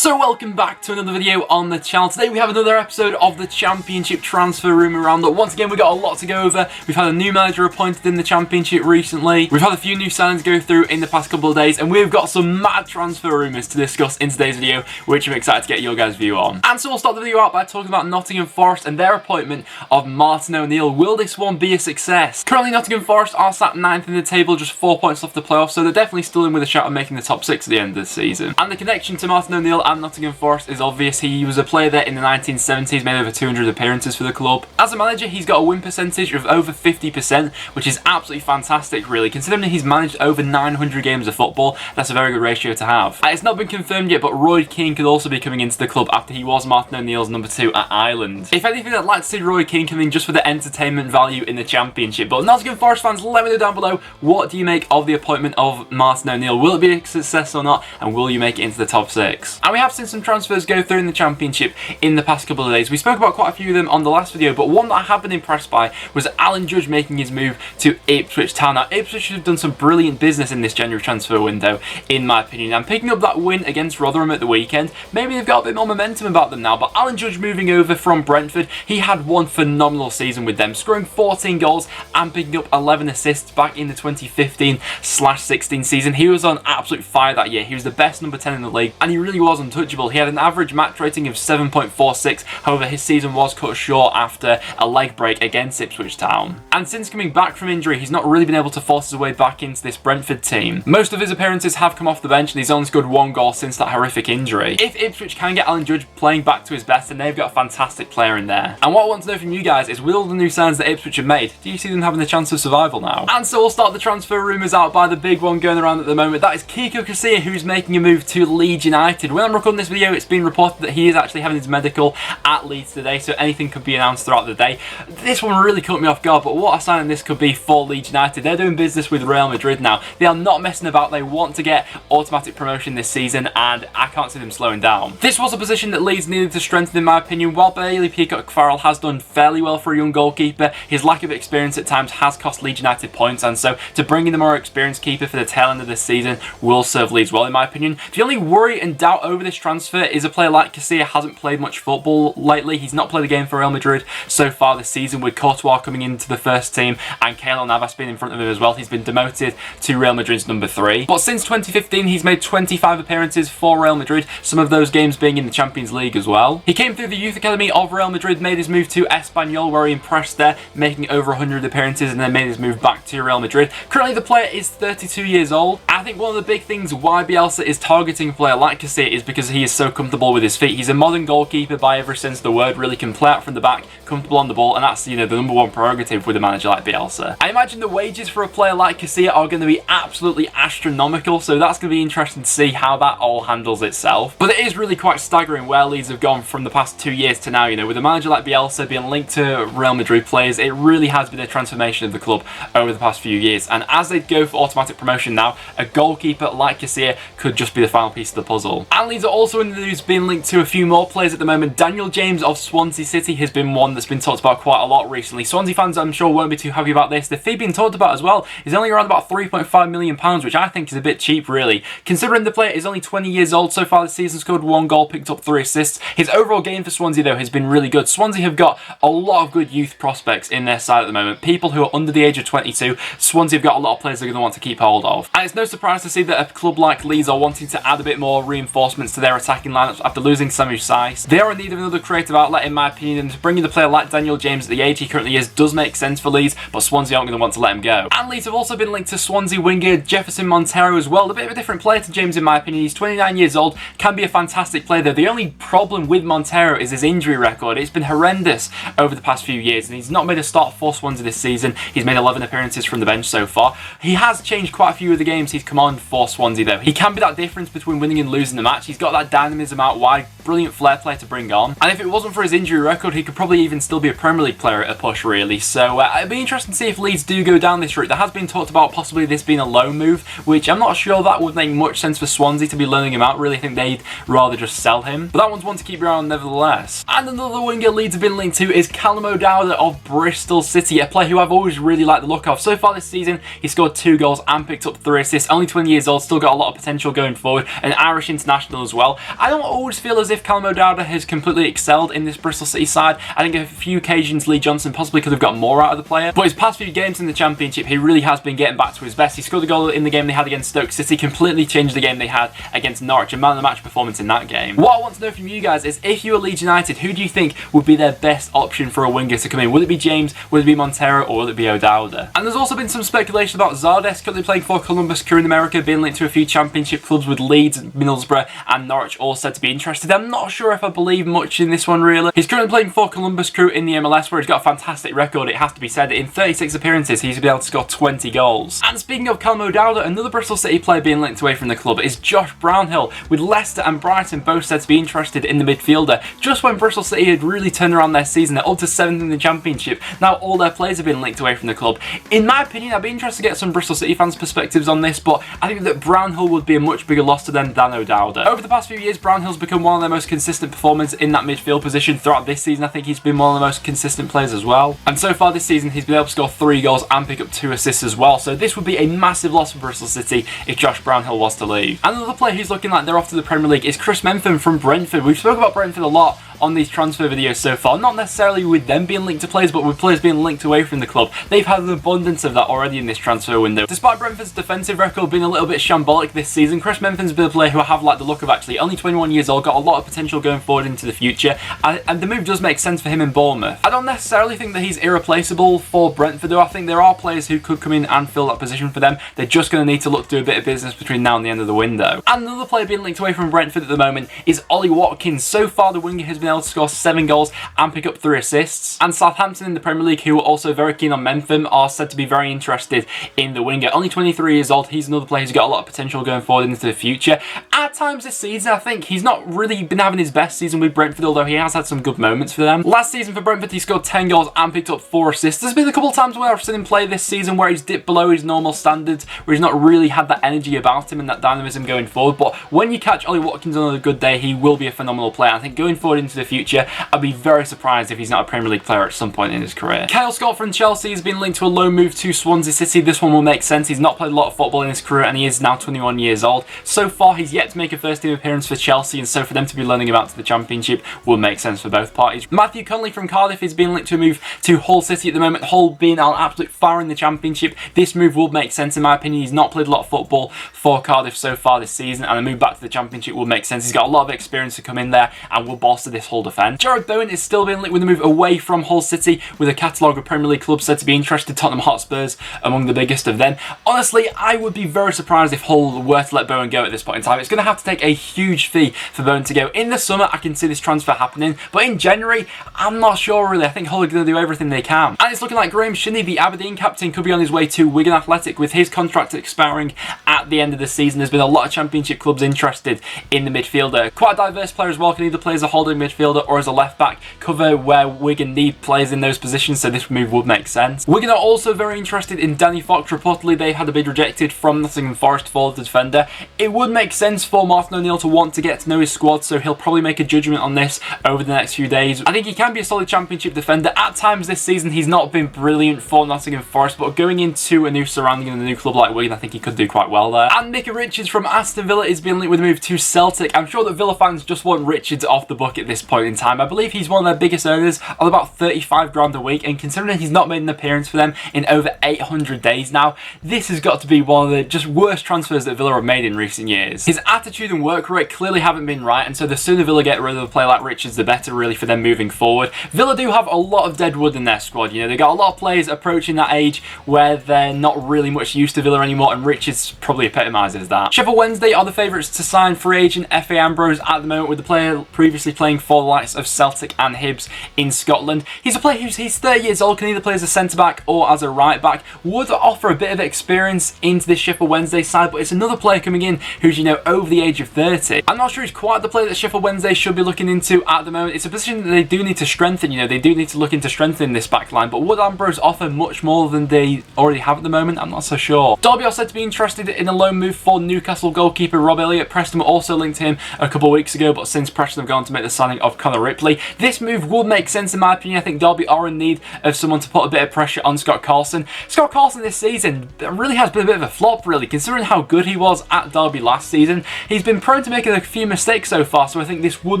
So welcome back to another video on the channel. Today we have another episode of the Championship Transfer Rumour Roundup. Once again, we've got a lot to go over. We've had a new manager appointed in the Championship recently. We've had a few new signings go through in the past couple of days, and we've got some mad transfer rumours to discuss in today's video, which I'm excited to get your guys' view on. And so we'll start the video out by talking about Nottingham Forest and their appointment of Martin O'Neill. Will this one be a success? Currently, Nottingham Forest are sat 9th in the table, just 4 points off the playoffs, so they're definitely still in with a shot of making the top 6 at the end of the season. And the connection to Martin O'Neill and Nottingham Forest is obvious. He was a player there in the 1970s, made over 200 appearances for the club. As a manager, he's got a win percentage of over 50%, which is absolutely fantastic, really. Considering he's managed over 900 games of football, that's a very good ratio to have. It's not been confirmed yet, but Roy Keane could also be coming into the club after he was Martin O'Neill's number 2 at Ireland. If anything, I'd like to see Roy Keane come in just for the entertainment value in the Championship. But Nottingham Forest fans, let me know down below, what do you make of the appointment of Martin O'Neill? Will it be a success or not? And will you make it into the top 6? And we have seen some transfers go through in the Championship in the past couple of days. We spoke about quite a few of them on the last video, but one that I have been impressed by was Alan Judge making his move to Ipswich Town. Now, Ipswich have done some brilliant business in this January transfer window, in my opinion. And picking up that win against Rotherham at the weekend, maybe they've got a bit more momentum about them now. But Alan Judge moving over from Brentford, he had one phenomenal season with them, scoring 14 goals and picking up 11 assists back in the 2015/16 season. He was on absolute fire that year. He was the best number 10 in the league, and he really was untouchable. He had an average match rating of 7.46. However, his season was cut short after a leg break against Ipswich Town. And since coming back from injury, he's not really been able to force his way back into this Brentford team. Most of his appearances have come off the bench, and he's only scored 1 goal since that horrific injury. If Ipswich can get Alan Judge playing back to his best, then they've got a fantastic player in there. And what I want to know from you guys is, with all the new signs that Ipswich have made, do you see them having a chance of survival now? And so we'll start the transfer rumours out by the big one going around at the moment. That is Kiko Casilla, who's making a move to Leeds United. When I'm recording this video, it's been reported that he is actually having his medical at Leeds today, so anything could be announced throughout the day. This one really caught me off guard, but what a signing this could be for Leeds United. They're doing business with Real Madrid now. They are not messing about. They want to get automatic promotion this season, and I can't see them slowing down. This was a position that Leeds needed to strengthen, in my opinion. While Bailey Peacock-Farrell has done fairly well for a young goalkeeper, his lack of experience at times has cost Leeds United points, and so to bring in the more experienced keeper for the tail end of this season will serve Leeds well, in my opinion. The only worry and doubt over this transfer is a player like Casilla hasn't played much football lately. He's not played a game for Real Madrid so far this season, with Courtois coming into the first team and Keylor Navas being in front of him as well. He's been demoted to Real Madrid's number 3. But since 2015, he's made 25 appearances for Real Madrid, some of those games being in the Champions League as well. He came through the youth academy of Real Madrid, made his move to Espanyol, where he impressed there, making over 100 appearances, and then made his move back to Real Madrid. Currently, the player is 32 years old. I think one of the big things why Bielsa is targeting a player like Casilla is because he is so comfortable with his feet. He's a modern goalkeeper by every sense of the word, really can play out from the back, comfortable on the ball, and that's, you know, the number 1 prerogative with a manager like Bielsa. I imagine the wages for a player like Casilla are going to be absolutely astronomical, so that's going to be interesting to see how that all handles itself. But it is really quite staggering where Leeds have gone from the past 2 years to now, you know, with a manager like Bielsa being linked to Real Madrid players. It really has been a transformation of the club over the past few years, and as they go for automatic promotion now, a goalkeeper like Casilla could just be the final piece of the puzzle. And Leeds are also in the news being linked to a few more players at the moment. Daniel James of Swansea City has been one that's been talked about quite a lot recently. Swansea fans, I'm sure, won't be too happy about this. The fee being talked about as well is only around about £3.5 million, which I think is a bit cheap, really. Considering the player is only 20 years old, so far this season scored 1 goal, picked up 3 assists. His overall game for Swansea, though, has been really good. Swansea have got a lot of good youth prospects in their side at the moment. People who are under the age of 22. Swansea have got a lot of players they're going to want to keep hold of. And it's no surprise to see that a club like Leeds are wanting to add a bit more reinforcements to their attacking lineups after losing Samu Saiz. They are in need of another creative outlet, in my opinion, and bringing a player like Daniel James at the age he currently is does make sense for Leeds, but Swansea aren't going to want to let him go. And Leeds have also been linked to Swansea winger Jefferson Montero as well. A bit of a different player to James, in my opinion. He's 29 years old, can be a fantastic player though. The only problem with Montero is his injury record. It's been horrendous over the past few years, and he's not made a start for Swansea this season. He's made 11 appearances from the bench so far. He has changed quite a few of the games he's come on for Swansea though. He can be that difference between winning and losing the match. He's got that dynamism out wide, brilliant flair play to bring on, and if it wasn't for his injury record, he could probably even still be a Premier League player at a push, really. So it'd be interesting to see if Leeds do go down this route. There has been talked about possibly this being a loan move, which I'm not sure that would make much sense for Swansea to be loaning him out. Really think they'd rather just sell him, but that one's one to keep your eye on nevertheless. And another winger Leeds have been linked to is Callum O'Dowda of Bristol City, a player who I've always really liked the look of. So far this season, he scored 2 goals and picked up 3 assists. Only 20 years old, still got a lot of potential going forward. An Irish international as as well. I don't always feel as if Callum O'Dowda has completely excelled in this Bristol City side. I think a few occasions Lee Johnson possibly could have got more out of the player, but his past few games in the Championship, he really has been getting back to his best. He scored a goal in the game they had against Stoke City, completely changed the game they had against Norwich, and man of the match performance in that game. What I want to know from you guys is, if you were Leeds United, who do you think would be their best option for a winger to come in? Would it be James, would it be Montero, or would it be O'Dowda? And there's also been some speculation about Zardes currently playing for Columbus Crew in America, being linked to a few Championship clubs, with Leeds, Middlesbrough and Norwich all said to be interested. I'm not sure if I believe much in this one really. He's currently playing for Columbus Crew in the MLS, where he's got a fantastic record, it has to be said. In 36 appearances, he's been able to score 20 goals. And speaking of Callum O'Dowda, another Bristol City player being linked away from the club is Josh Brownhill, with Leicester and Brighton both said to be interested in the midfielder. Just when Bristol City had really turned around their season, they're up to 7th in the Championship. Now all their players have been linked away from the club. In my opinion, I'd be interested to get some Bristol City fans' perspectives on this, but I think that Brownhill would be a much bigger loss to them than O'Dowda. Over the past few years, Brownhill's become one of their most consistent performers in that midfield position. Throughout this season, I think he's been one of the most consistent players as well. And so far this season, he's been able to score 3 goals and pick up 2 assists as well. So this would be a massive loss for Bristol City if Josh Brownhill was to leave. And another player who's looking like they're off to the Premier League is Chris Mentham from Brentford. We've spoken about Brentford a lot on these transfer videos so far, not necessarily with them being linked to players, but with players being linked away from the club. They've had an abundance of that already in this transfer window. Despite Brentford's defensive record being a little bit shambolic this season, Chris Mentham's been a player who I have liked the look of actually. Only 21 years old, got a lot of potential going forward into the future, and the move does make sense for him in Bournemouth. I don't necessarily think that he's irreplaceable for Brentford though. I think there are players who could come in and fill that position for them. They're just going to need to look to do a bit of business between now and the end of the window. And another player being linked away from Brentford at the moment is Ollie Watkins. So far the winger has been able to score 7 goals and pick up 3 assists. And Southampton in the Premier League, who are also very keen on Mentham, are said to be very interested in the winger. Only 23 years old, he's another player who's got a lot of potential going forward into the future. At times this season, I think he's not really been having his best season with Brentford, although he has had some good moments for them. Last season for Brentford, he scored 10 goals and picked up 4 assists. There's been a couple of times where I've seen him play this season where he's dipped below his normal standards, where he's not really had that energy about him and that dynamism going forward. But when you catch Ollie Watkins on a good day, he will be a phenomenal player. I think going forward into the future, I'd be very surprised if he's not a Premier League player at some point in his career. Kyle Scott from Chelsea has been linked to a loan move to Swansea City. This one will make sense. He's not played a lot of football in his career and he is now 21 years old. So far, he's yet to make a first team appearance for Chelsea, and so for them to be learning about the Championship will make sense for both parties. Matthew Connolly from Cardiff is being linked to a move to Hull City at the moment. Hull being on absolute fire in the Championship, this move will make sense in my opinion. He's not played a lot of football for Cardiff so far this season, and a move back to the Championship will make sense. He's got a lot of experience to come in there and will bolster this Hull defence. Jared Bowen is still being linked with a move away from Hull City, with a catalogue of Premier League clubs said to be interested. Tottenham Hotspurs among the biggest of them. Honestly, I would be very surprised if Hull were to let Bowen go at this point in time. It's going to have to take a huge fee for Bowen to go. In the summer, I can see this transfer happening, but in January, I'm not sure really. I think Hull are going to do everything they can. And it's looking like Graham Shinney, the Aberdeen captain, could be on his way to Wigan Athletic with his contract expiring at the end of the season. There's been a lot of Championship clubs interested in the midfielder. Quite a diverse player as well, can either play as a holding midfielder or as a left back, cover where Wigan need players in those positions, so this move would make sense. Wigan are also very interested in Danny Fox. Reportedly, they had a bid rejected from Nottingham Forest for the defender. It would make sense for Martin O'Neill to want to get to know his squad, so he'll probably make a judgment on this over the next few days. I think he can be a solid Championship defender. At times this season, he's not been brilliant for Nottingham Forest, but going into a new surrounding and a new club like Wigan, I think he could do quite well there. And Micah Richards from Aston Villa is being linked with a move to Celtic. I'm sure that Villa fans just want Richards off the book at this point in time. I believe he's one of their biggest earners on about 35 grand a week, and considering he's not made an appearance for them in over 800 days now, this has got to be one of the just worst transfers that Villa have made in recent years. His attitude and work rate clearly haven't been right, and so the sooner Villa get rid of a player like Richards, the better really for them moving forward. Villa do have a lot of dead wood in their squad. You know, they got a lot of players approaching that age where they're not really much used to Villa anymore, and Richards probably epitomises that. Sheffield Wednesday are the favourites to sign free agent F.A. Ambrose at the moment, with the player previously playing for the likes of Celtic and Hibs in Scotland. He's a player he's 30 years old, can either play as a centre-back or as a right-back, would offer a bit of experience into this Sheffield Wednesday side, but it's another player coming in who's, you know, over the age of 30. I'm not sure he's quite the player that Sheffield Wednesday should be looking into at the moment. It's a position that they do need to strengthen, you know, they do need to look into strengthening this back line, but would Ambrose offer much more than they already have at the moment? I'm not so sure. Derby are said to be interested in a loan move for Newcastle goalkeeper Rob Elliott. Preston were also linked to him a couple of weeks ago, but since Preston have gone to make the signing of Connor Ripley, this move would make sense in my opinion. I think Derby are in need of someone to put a bit of pressure on Scott Carlson. Scott Carlson this season really has been a bit of a flop really, considering how good he was at Derby last season. He's been prone to making a few mistakes so far, so I think this would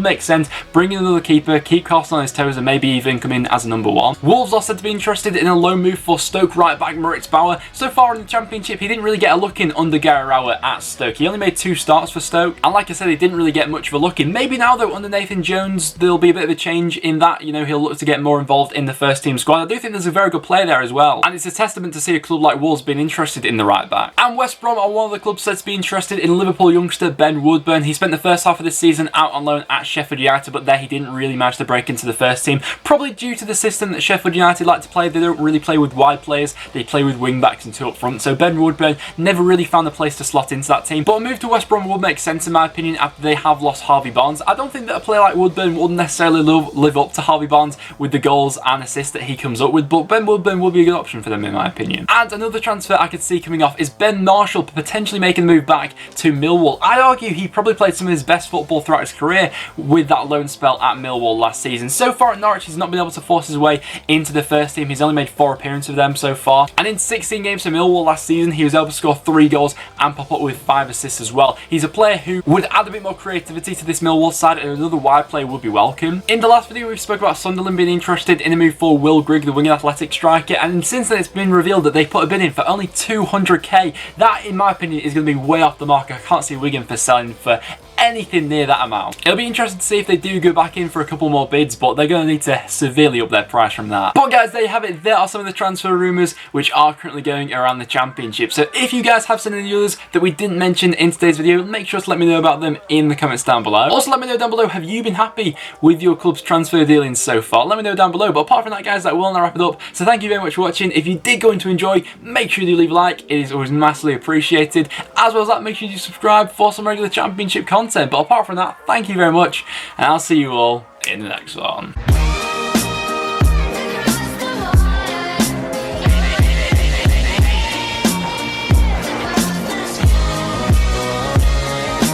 make sense. Bring in another keeper, keep Carson on his toes, and maybe even come in as a number 1. Wolves are said to be interested in a loan move for Stoke right back Moritz BAUER. So far in the Championship, he didn't really get a look in under Gary Rowett at Stoke. He only made 2 starts for Stoke, and like I said, he didn't really get much of a look in. Maybe now though, under Nathan Jones, there'll be a bit of a change in that. You know, he'll look to get more involved in the first team squad. I do think there's a very good player there as well, and it's a testament to see a club like Wolves being interested in the right back. And West Brom are one of the clubs said to be interested in Liverpool youngster Ben Woodburn. He spent the first half of this season out on loan at Sheffield United, but there he didn't really manage to break into the first team, probably due to the system that Sheffield United like to play. They don't really play with wide players, they play with wing backs and 2 up front, so Ben Woodburn never really found a place to slot into that team. But a move to West Brom would make sense in my opinion after they have lost Harvey Barnes. I don't think that a player like Woodburn would necessarily live up to Harvey Barnes with the goals and assists that he comes up with, but Ben Woodburn will be a good option for them in my opinion. And another transfer I could see coming off is Ben Marshall potentially making the move back to Millwall. I'd argue he probably played some of his best football throughout his career with that loan spell at Millwall last season. So far at Norwich, he's not been able to force his way into the first team. He's only made 4 appearances with them so far, and in 16 games for Millwall last season, he was able to score 3 goals and pop up with 5 assists as well. He's a player who would add a bit more creativity to this Millwall side, and another wide player would be welcome. In the last video, we spoke about Sunderland being interested in a move for Will Grigg, the winged athletic striker, and since then it's been revealed that they put a bid in for only 200k. That, in my opinion, is going to be way off the mark. I can't see Wigan for selling for anything near that amount. It'll be interesting to see if they do go back in for a couple more bids, but they're going to need to severely up their price from that. But guys, there you have it. There are some of the transfer rumours which are currently going around the Championship. So if you guys have seen any others that we didn't mention in today's video, make sure to let me know about them in the comments down below. Also, let me know down below, have you been happy with your club's transfer dealings so far? Let me know down below. But apart from that, guys, that will now wrap it up. So thank you very much for watching. If you did go in to enjoy, make sure you leave a like. It is always massively appreciated. As well as that, make sure you subscribe for some regular Championship content. But apart from that, thank you very much, and I'll see you all in the next one.